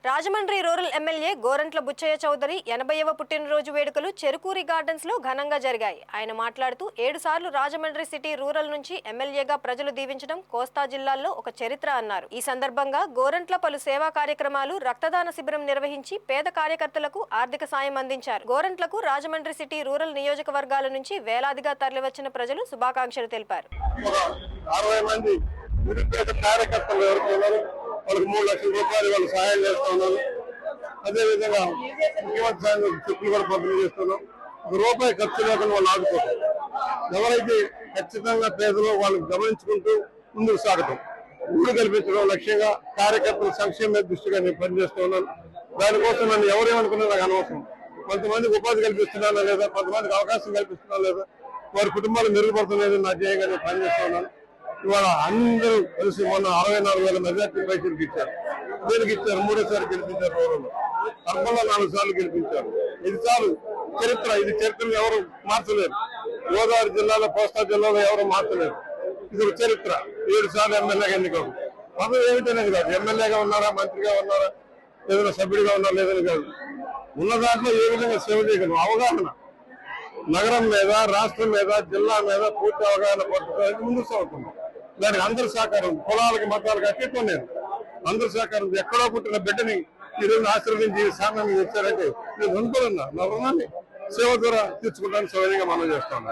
Rajahmundry rural MLA Gorantla Buchaiah Chowdary 80వ పుట్టినరోజు వేడుకలు Cherukuri gardens లో ఘనంగా జరిగాయి. ఆయన మాట్లాడుతూ 7 సార్లు రాజమండ్రి సిటీ రూరల్ నుంచి ఎమ్మెల్యేగా ప్రజలు దీవించడం కోస్తా జిల్లాల్లో ఒక చరిత్ర అన్నారు. ఈ సందర్భంగా గోరంట్ల పలు సేవా కార్యక్రమాలు, రక్తదాన శిబిరం నిర్వహించి పేద కార్యకర్తలకు ఆర్థిక సాయం అందించారు. గోరంట్లకు రాజమండ్రి సిటీ రూరల్ నియోజకవర్గాల నుంచి వేలాదిగా తరలివచ్చిన ప్రజలు శుభాకాంక్షలు తెలిపారు. 60 మంది కార్యకర్తలు ఎవరు వాళ్ళకి 3 లక్షల రూపాయలు వాళ్ళు సహాయం చేస్తా ఉన్నాను. అదేవిధంగా ముఖ్యమంత్రి చెప్పులు కూడా పంపిణీ చేస్తున్నాం. ₹1 ఖర్చు లేకుండా వాళ్ళు ఆదుకోవడం, ఎవరైతే ఖచ్చితంగా పేదలో వాళ్ళు గమనించుకుంటూ ముందుకు సాగటం, ఊరు కల్పించడం లక్ష్యంగా కార్యకర్తల సంక్షేమ దృష్టిగా నేను పనిచేస్తూ ఉన్నాను. దానికోసం నన్ను ఎవరేమనుకున్నా నాకు అనవసరం. కొంతమందికి ఉపాధి కల్పిస్తున్నానా లేదా, కొంతమందికి అవకాశం కల్పిస్తున్నా లేదా, వారి కుటుంబాలు మెరుగుపడుతున్నాయని నా ధ్యేయంగా నేను పనిచేస్తూ ఉన్నాను. ఇవాళ అందరూ కలిసి మొన్న 64,000 మెజార్టీ రైతులకు ఇచ్చారు. దేనికి ఇచ్చారు? 3సారి గెలిపించారు. రూరల్లో అర్బన్లో 4 సార్లు గెలిపించారు. ఇది చాలు చరిత్ర. ఇది చరిత్రను ఎవరు మార్చలేరు. గోదావరి జిల్లాలో, కోస్తా జిల్లాలో ఎవరు మార్చలేరు. ఇది ఒక చరిత్ర. 7 సార్లు ఎమ్మెల్యేగా ఎన్నికలు. పదవి ఏమిటనేది కాదు, ఎమ్మెల్యేగా ఉన్నారా, మంత్రిగా ఉన్నారా, ఏదైనా సభ్యుడిగా ఉన్నారా లేదని కాదు, ఉన్న దాంట్లో ఏ విధంగా సేవ చేయగలం అవగాహన, నగరం మీద, రాష్ట్రం మీద, జిల్లా మీద పూర్తి అవగాహన పడుతుంది. ముందుకు సాగుతున్నాం. దానికి అందరి సహకారం, కులాలకి మతాలకు అత్యత్వం లేదు. అందరి సహకారం. ఎక్కడో పుట్టిన బిడ్డని ఈ రోజు ఆశీర్వదించి సామాన్యంగా వచ్చారంటే నేను అనుకోనున్నా. నా రుణాన్ని సేవ ద్వారా తీర్చుకుంటానికి సౌకర్యంగా మనం చేస్తాం.